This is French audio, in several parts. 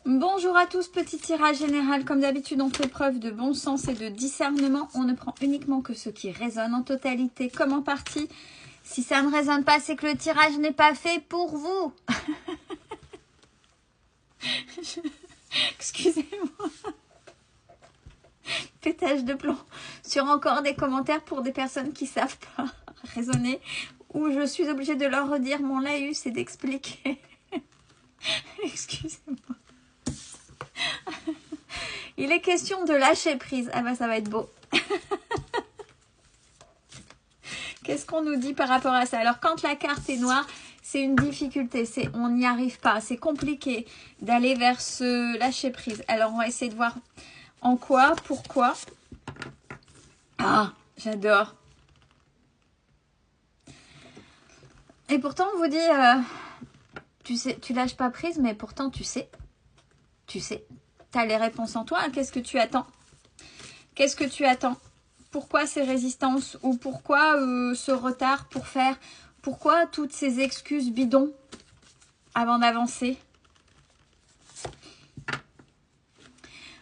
Bonjour à tous, petit tirage général. Comme d'habitude, on fait preuve de bon sens et de discernement. On ne prend uniquement que ce qui résonne en totalité, comme en partie. Si ça ne résonne pas, c'est que le tirage n'est pas fait pour vous. Excusez-moi. Pétage de plomb sur encore des commentaires pour des personnes qui ne savent pas raisonner, où je suis obligée de leur redire mon laïus et d'expliquer. Excusez-moi. Il est question de lâcher prise. Ah bah ça va être beau. Qu'est-ce qu'on nous dit par rapport à ça? Alors quand la carte est noire, c'est une difficulté. On n'y arrive pas. C'est compliqué d'aller vers ce lâcher prise. Alors on va essayer de voir en quoi, pourquoi. Ah, j'adore. Et pourtant on vous dit, tu sais, tu lâches pas prise, mais pourtant tu sais. Tu sais. Tu as les réponses en toi. Qu'est-ce que tu attends? Qu'est-ce que tu attends? Pourquoi ces résistances? Ou pourquoi ce retard pour faire? Pourquoi toutes ces excuses bidons avant d'avancer?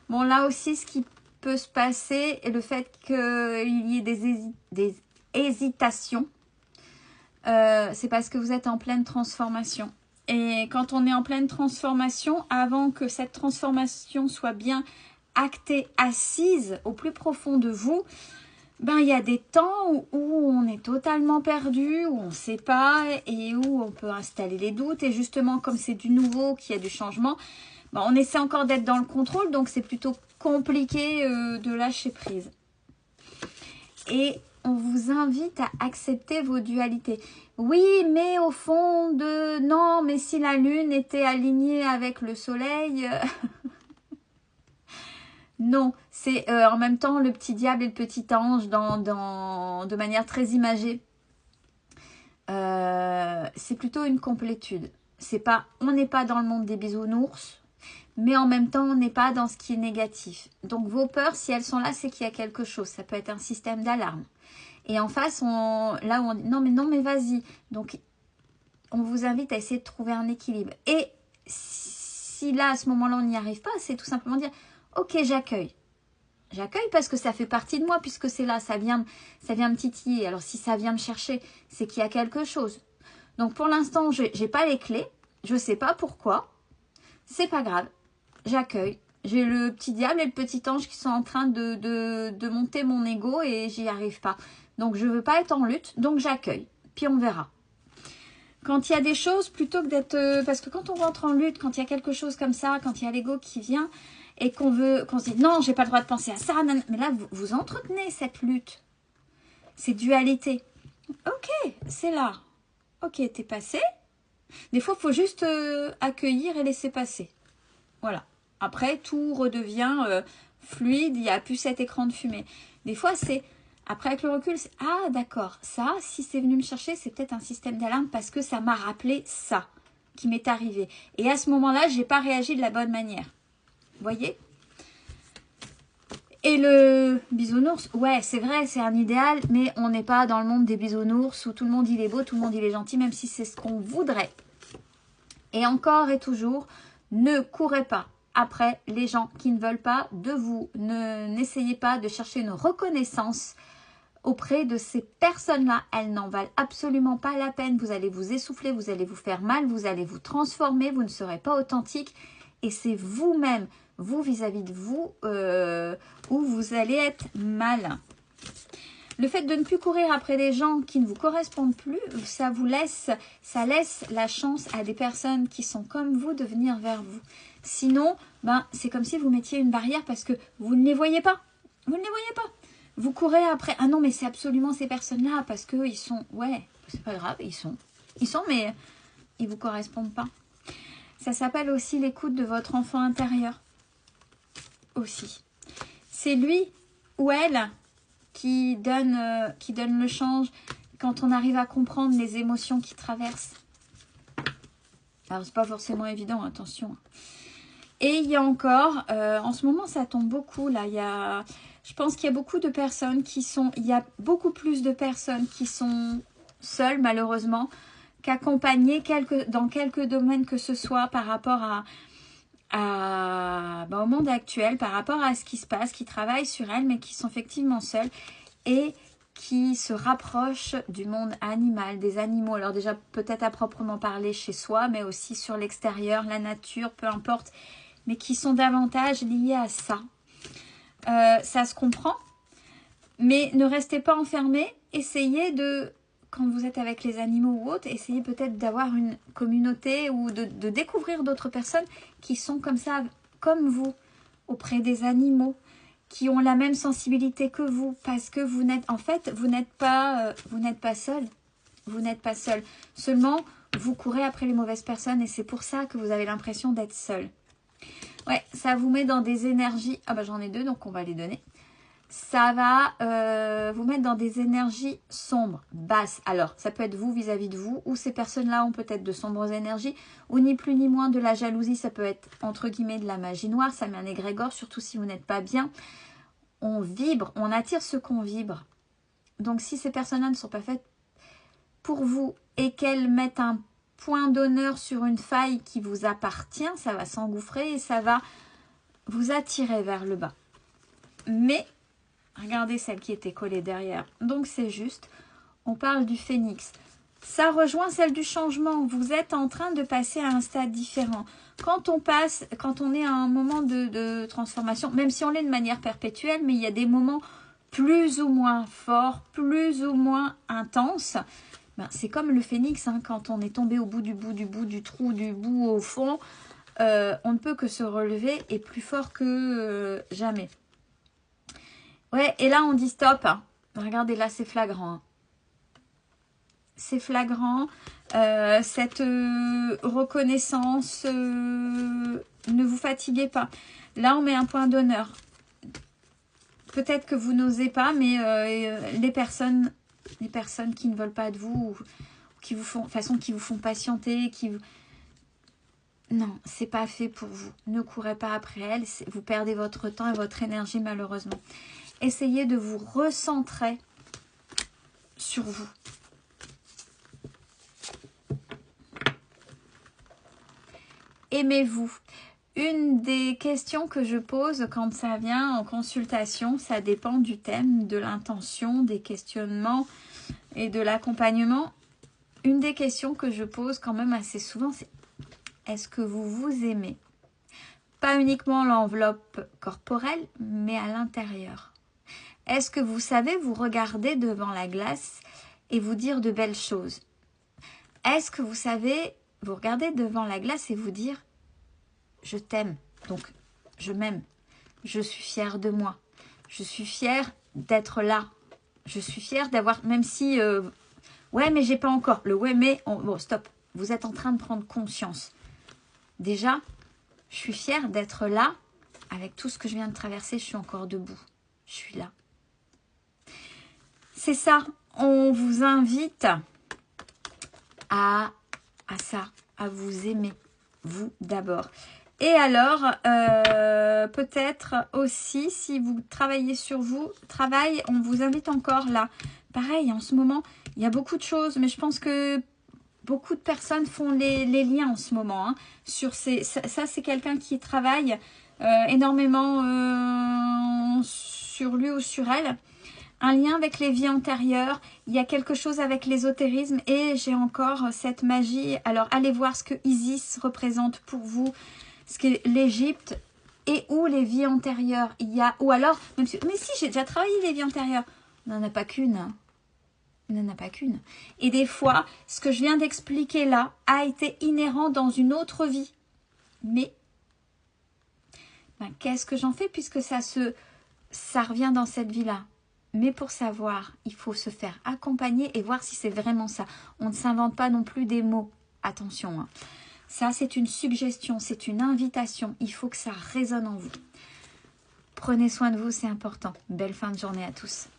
Bon, là aussi, ce qui peut se passer, est le fait qu'il y ait des hésitations, c'est parce que vous êtes en pleine transformation. Et quand on est en pleine transformation, avant que cette transformation soit bien actée, assise au plus profond de vous, ben, il y a des temps où on est totalement perdu, où on ne sait pas et où on peut installer les doutes. Et justement, comme c'est du nouveau, qu'il y a du changement, ben, on essaie encore d'être dans le contrôle, donc c'est plutôt compliqué de lâcher prise. Et on vous invite à accepter vos dualités. Oui, mais au fond de... Non, mais si la lune était alignée avec le soleil... Non, c'est en même temps le petit diable et le petit ange de manière très imagée. C'est plutôt une complétude. On n'est pas dans le monde des bisounours, mais en même temps, on n'est pas dans ce qui est négatif. Donc vos peurs, si elles sont là, c'est qu'il y a quelque chose. Ça peut être un système d'alarme. Et en face, là où on dit non mais vas-y. Donc on vous invite à essayer de trouver un équilibre. Et si là, à ce moment-là, on n'y arrive pas, c'est tout simplement dire ok, j'accueille. J'accueille parce que ça fait partie de moi, puisque c'est là, ça vient me titiller. Alors si ça vient me chercher, c'est qu'il y a quelque chose. Donc pour l'instant, je n'ai pas les clés, je ne sais pas pourquoi, c'est pas grave, j'accueille. J'ai le petit diable et le petit ange qui sont en train de monter mon ego et j'y arrive pas. Donc je ne veux pas être en lutte, donc j'accueille, puis on verra. Quand il y a des choses, plutôt que d'être... parce que quand on rentre en lutte, quand il y a quelque chose comme ça, quand il y a l'ego qui vient... et qu'on se dit non, j'ai pas le droit de penser à ça, mais là vous entretenez cette lutte, ces dualités. Ok, c'est là. Ok, t'es passé. Des fois, il faut juste accueillir et laisser passer. Voilà. Après, tout redevient fluide, il n'y a plus cet écran de fumée. Des fois, c'est après avec le recul, c'est ah d'accord, ça, si c'est venu me chercher, c'est peut-être un système d'alarme parce que ça m'a rappelé ça qui m'est arrivé. Et à ce moment-là, j'ai pas réagi de la bonne manière. Voyez? Et le bisounours, ouais, c'est vrai, c'est un idéal, mais on n'est pas dans le monde des bisounours où tout le monde il est beau, tout le monde il est gentil, même si c'est ce qu'on voudrait. Et encore et toujours, ne courez pas après les gens qui ne veulent pas de vous. N'essayez pas de chercher une reconnaissance auprès de ces personnes-là. Elles n'en valent absolument pas la peine. Vous allez vous essouffler, vous allez vous faire mal, vous allez vous transformer, vous ne serez pas authentique. Et c'est vous-même, vous vis-à-vis de vous, où vous allez être mal. Le fait de ne plus courir après des gens qui ne vous correspondent plus, ça laisse la chance à des personnes qui sont comme vous de venir vers vous. Sinon, c'est comme si vous mettiez une barrière parce que vous ne les voyez pas. Vous ne les voyez pas. Vous courez après. Ah non, mais c'est absolument ces personnes-là parce qu'ils sont... Ouais, c'est pas grave, ils sont, mais ils ne vous correspondent pas. Ça s'appelle aussi l'écoute de votre enfant intérieur. Aussi. C'est lui ou elle qui donne le change quand on arrive à comprendre les émotions qui traversent. Alors, c'est pas forcément évident, attention. Et il y a encore, en ce moment, ça tombe beaucoup, là. Je pense qu'il y a beaucoup de personnes il y a beaucoup plus de personnes qui sont seules, malheureusement, qu'accompagnées dans quelques domaines que ce soit par rapport au monde actuel par rapport à ce qui se passe, qui travaillent sur elles, mais qui sont effectivement seules et qui se rapprochent du monde animal, des animaux. Alors déjà, peut-être à proprement parler chez soi, mais aussi sur l'extérieur, la nature, peu importe, mais qui sont davantage liés à ça. Ça se comprend, mais ne restez pas enfermés. Essayez de, quand vous êtes avec les animaux ou autres, essayez peut-être d'avoir une communauté ou de découvrir d'autres personnes qui sont comme ça, comme vous, auprès des animaux, qui ont la même sensibilité que vous, parce que vous n'êtes, en fait, vous n'êtes pas seul. Vous n'êtes pas seul. Seulement, vous courez après les mauvaises personnes et c'est pour ça que vous avez l'impression d'être seul. Ouais, ça vous met dans des énergies... Ah bah j'en ai deux, donc on va les donner. Ça va vous mettre dans des énergies sombres, basses. Alors, ça peut être vous vis-à-vis de vous, ou ces personnes-là ont peut-être de sombres énergies, ou ni plus ni moins de la jalousie, ça peut être entre guillemets de la magie noire, ça met un égrégore, surtout si vous n'êtes pas bien. On vibre, on attire ce qu'on vibre. Donc, si ces personnes-là ne sont pas faites pour vous et qu'elles mettent un point d'honneur sur une faille qui vous appartient, ça va s'engouffrer et ça va vous attirer vers le bas. Mais, regardez celle qui était collée derrière. Donc, c'est juste, on parle du phénix. Ça rejoint celle du changement. Vous êtes en train de passer à un stade différent. Quand on est à un moment de transformation, même si on l'est de manière perpétuelle, mais il y a des moments plus ou moins forts, plus ou moins intenses. Ben, c'est comme le phénix, hein, quand on est tombé au bout du trou, du bout au fond, on ne peut que se relever et plus fort que jamais. Ouais, et là on dit stop. Hein. Regardez, là c'est flagrant. Hein. C'est flagrant. Cette reconnaissance, ne vous fatiguez pas. Là on met un point d'honneur. Peut-être que vous n'osez pas, mais les personnes qui ne veulent pas de vous, ou qui vous font, de toute façon, qui vous font patienter, non, c'est pas fait pour vous. Ne courez pas après elles, vous perdez votre temps et votre énergie malheureusement. Essayez de vous recentrer sur vous. Aimez-vous. Une des questions que je pose quand ça vient en consultation, ça dépend du thème, de l'intention, des questionnements et de l'accompagnement. Une des questions que je pose quand même assez souvent, c'est est-ce que vous vous aimez? Pas uniquement l'enveloppe corporelle, mais à l'intérieur. Est-ce que vous savez vous regarder devant la glace et vous dire de belles choses? Est-ce que vous savez vous regarder devant la glace et vous dire je t'aime, donc je m'aime, je suis fière de moi, je suis fière d'être là, je suis fière d'avoir, même si, ouais mais j'ai pas encore, le ouais mais, bon stop, vous êtes en train de prendre conscience. Déjà, je suis fière d'être là, avec tout ce que je viens de traverser, je suis encore debout, je suis là. C'est ça, on vous invite à ça, à vous aimer, vous d'abord. Et alors, peut-être aussi, si vous travaillez sur vous, on vous invite encore là. Pareil, en ce moment, il y a beaucoup de choses, mais je pense que beaucoup de personnes font les liens en ce moment. Hein, sur ça c'est quelqu'un qui travaille énormément sur lui ou sur elle. Un lien avec les vies antérieures, il y a quelque chose avec l'ésotérisme et j'ai encore cette magie. Alors, allez voir ce que Isis représente pour vous. Ce qu'est l'Égypte et où les vies antérieures. Il y a, ou alors, même si, mais si, j'ai déjà travaillé les vies antérieures. On n'en a pas qu'une. Hein. On n'en a pas qu'une. Et des fois, ce que je viens d'expliquer là a été inhérent dans une autre vie. Mais, ben, qu'est-ce que j'en fais puisque ça revient dans cette vie-là? Mais pour savoir, il faut se faire accompagner et voir si c'est vraiment ça. On ne s'invente pas non plus des mots. Attention, hein. Ça, c'est une suggestion, c'est une invitation. Il faut que ça résonne en vous. Prenez soin de vous, c'est important. Belle fin de journée à tous.